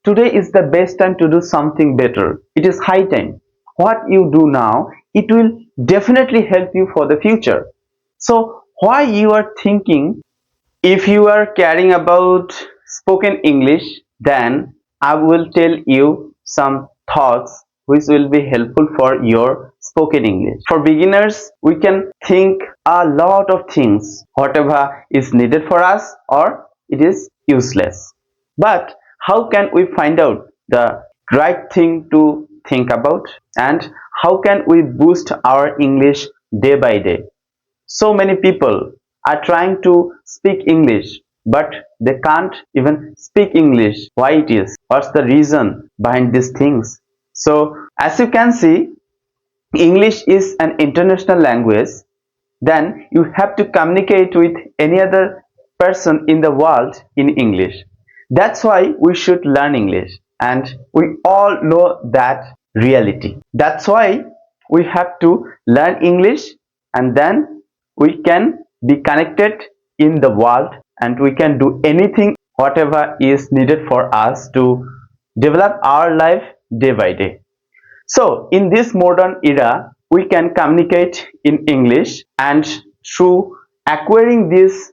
today is the best time to do something better. It is high time. What you do now, it will definitely help you for the future. So why you are thinking, if you are caring about spoken English, then I will tell you some thoughts which will be helpful for your spoken English. For beginners, we can think a lot of things, whatever is needed for us or it is useless. But how can we find out the right thing to think about, and how can we boost our English day by day? So many people are trying to speak English, but they can't even speak English. Why it is? What's the reason behind these things? So, as you can see, English is an international language. Then you have to communicate with any other person in the world in English. That's why we should learn English, and we all know that reality. That's why we have to learn English, and then we can be connected in the world, and we can do anything whatever is needed for us to develop our life day by day. So in this modern era, we can communicate in English, and through acquiring this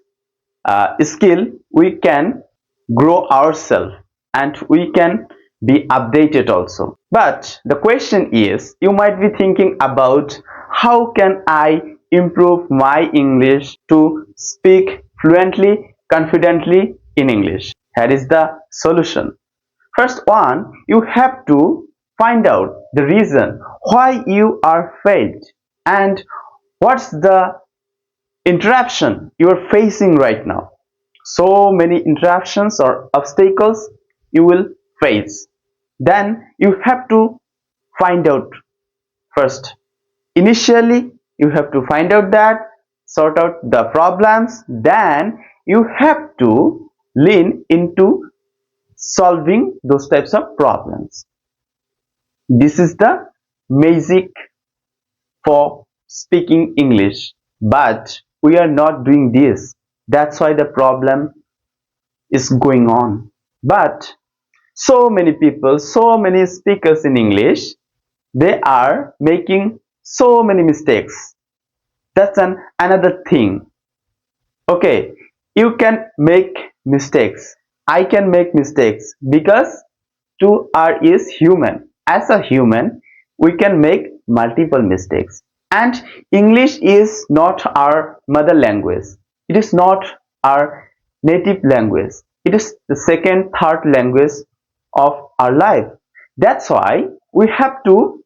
skill, we can grow ourselves and we can be updated also. But the question is, you might be thinking about, how can I improve my English to speak fluently, confidently in English? Here is the solution. First one, you have to find out the reason why you are failed, and what's the interruption you are facing right now. So many interruptions or obstacles you will face. Then you have to find out first. Initially, you have to find out that, sort out the problems, then you have to lean into solving those types of problems. This is the magic for speaking English, but we are not doing this. That's why the problem is going on. But so many people, so many speakers in English, they are making so many mistakes. That's another thing. Okay, you can make mistakes. I can make mistakes because two are is human. As a human, we can make multiple mistakes. And English is not our mother language. It is not our native language. It is the second, third language of our life. That's why we have to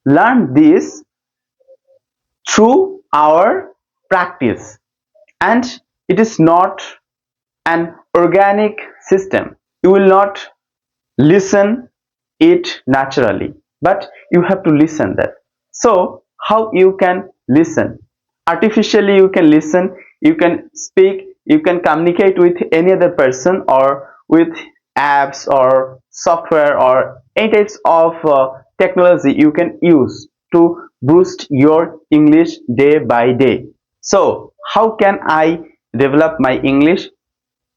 learn this through our practice. And it is not an organic system. You will not listen it naturally, but you have to listen that. So how you can listen? Artificially you can listen, you can speak, you can communicate with any other person, or with apps or software or any types of technology you can use to boost your English day by day. So how can I develop my English?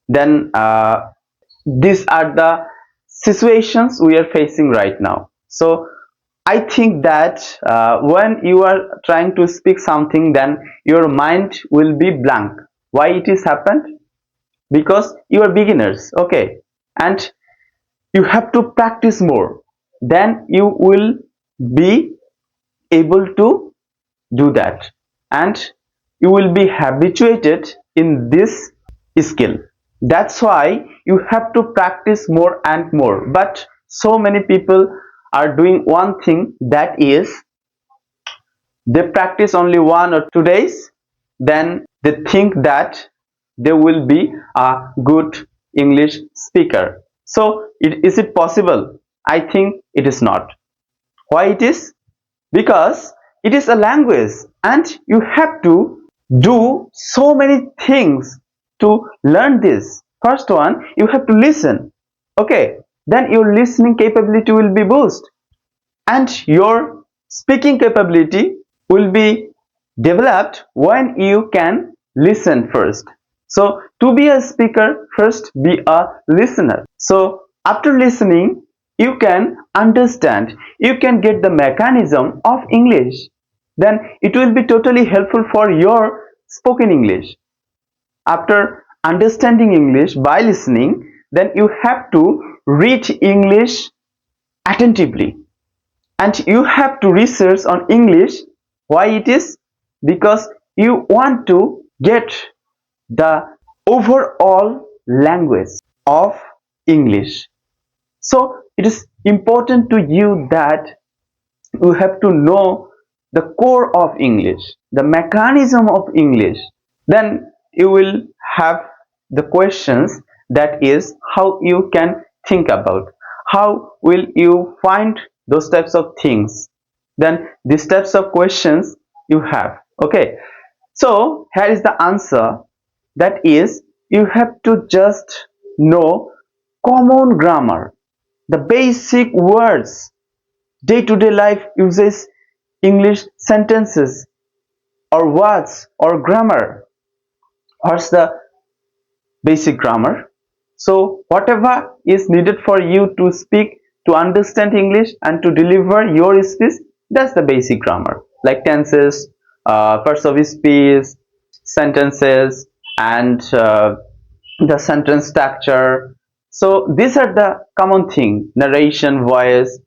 Then these are the situations we are facing right now. So I think that when you are trying to speak something, then your mind will be blank. Why it is happened? Because you are beginners, okay, and you have to practice more. Then you will be able to do that, and you will be habituated in this skill. That's why you have to practice more and more. But so many people are doing one thing, that is, they practice only 1 or 2 days, then they think that they will be a good English speaker. So is it possible? I think it is not. Why it is? Because it is a language, and you have to do so many things to learn this. First one, you have to listen. Okay, then your listening capability will be boosted, and your speaking capability will be developed when you can listen first. So to be a speaker, first be a listener. So After listening, you can understand, you can get the mechanism of English. Then it will be totally helpful for your spoken English. After understanding English by listening, then you have to read English attentively, and you have to research on English. Why it is? Because you want to get the overall language of English. So it is important to you that you have to know the core of English, the mechanism of English. Then you will have the questions, that is how you can think about, how will you find those types of things. Then these types of questions you have. Okay, so here is the answer, that is you have to just know common grammar, the basic words, day-to-day life uses, English sentences or words or grammar. What's the basic grammar? So whatever is needed for you to speak, to understand English and to deliver your speech, that's the basic grammar, like tenses, parts of speech, sentences, and the sentence structure. So these are the common thing, narration, voice.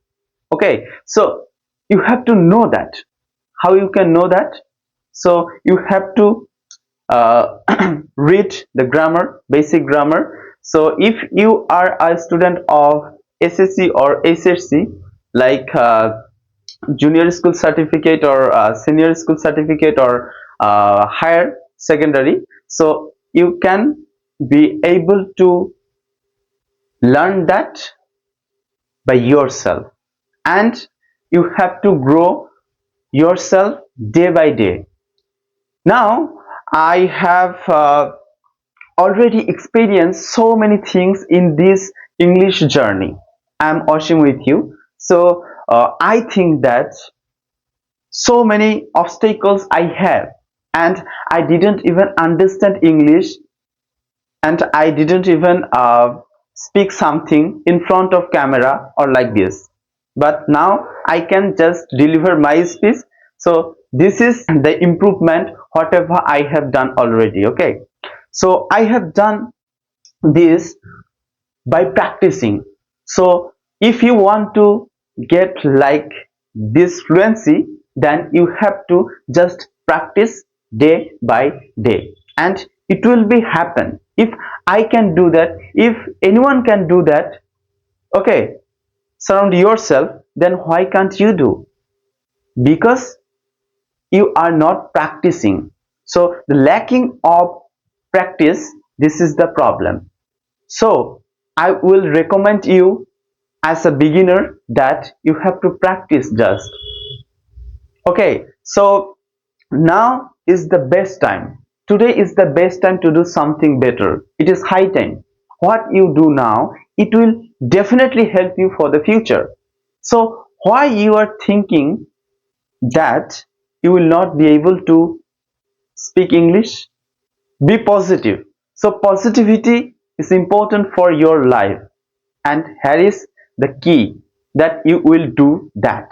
Okay, so you have to know that. How you can know that? So you have to uh, read the grammar, basic grammar. So if you are a student of SSC or SSC, like junior school certificate or senior school certificate or higher secondary, so you can be able to learn that by yourself, and you have to grow yourself day by day. Now I have already experienced so many things in this English journey. I'm Asim with you. So I think that so many obstacles I have, and I didn't even understand English, and I didn't even speak something in front of camera or like this. But now I can just deliver my speech. So this is the improvement whatever I have done already. Okay. So I have done this by practicing. So if you want to get like this fluency, then you have to just practice day by day, and it will be happen. If I can do that, if anyone can do that, okay, surround yourself, then why can't you do? Because you are not practicing. So the lacking of practice, this is the problem. So I will recommend you as a beginner that you have to practice just. Okay, so now is the best time. Today is the best time to do something better. It is high time. What you do now, it will definitely help you for the future. So why you are thinking that you will not be able to speak English? Be positive. So positivity is important for your life, and here is the key, that you will do that.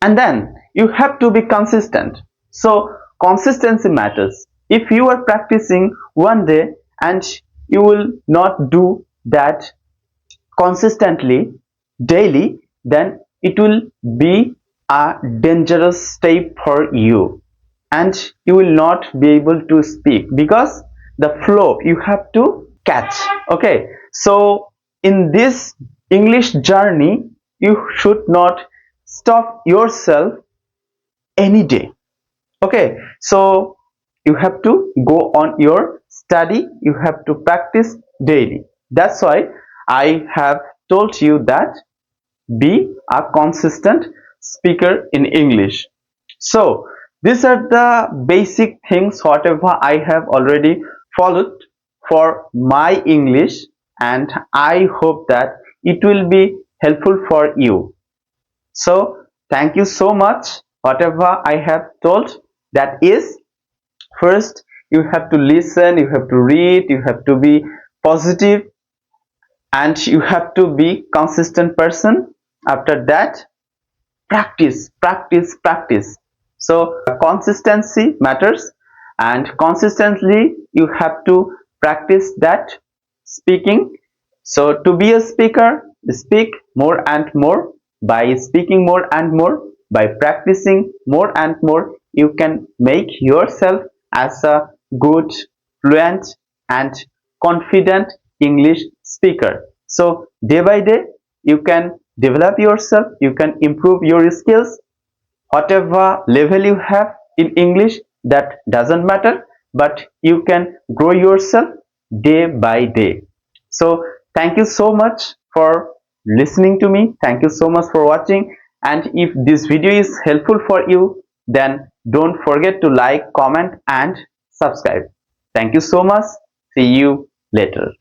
And then you have to be consistent. So consistency matters. If you are practicing one day and you will not do that consistently daily, then it will be a dangerous step for you, and you will not be able to speak because the flow you have to catch. Okay, so in this English journey, you should not stop yourself any day. Okay, so you have to go on your study, you have to practice daily. That's why I have told you that be a consistent speaker in English. So these are the basic things whatever I have already followed for my English, and I hope that it will be helpful for you. So thank you so much. Whatever I have told, that is, first you have to listen, you have to read, you have to be positive, and you have to be consistent person. After that, practice, practice, practice. So consistency matters, and consistently you have to practice that speaking. So to be a speaker, speak more and more. By speaking more and more, by practicing more and more, you can make yourself as a good, fluent and confident English speaker. So day by day you can develop yourself, you can improve your skills. Whatever level you have in English, that doesn't matter, but you can grow yourself day by day. So thank you so much for listening to me. Thank you so much for watching. And if this video is helpful for you, then don't forget to like, comment and subscribe. Thank you so much. See you later.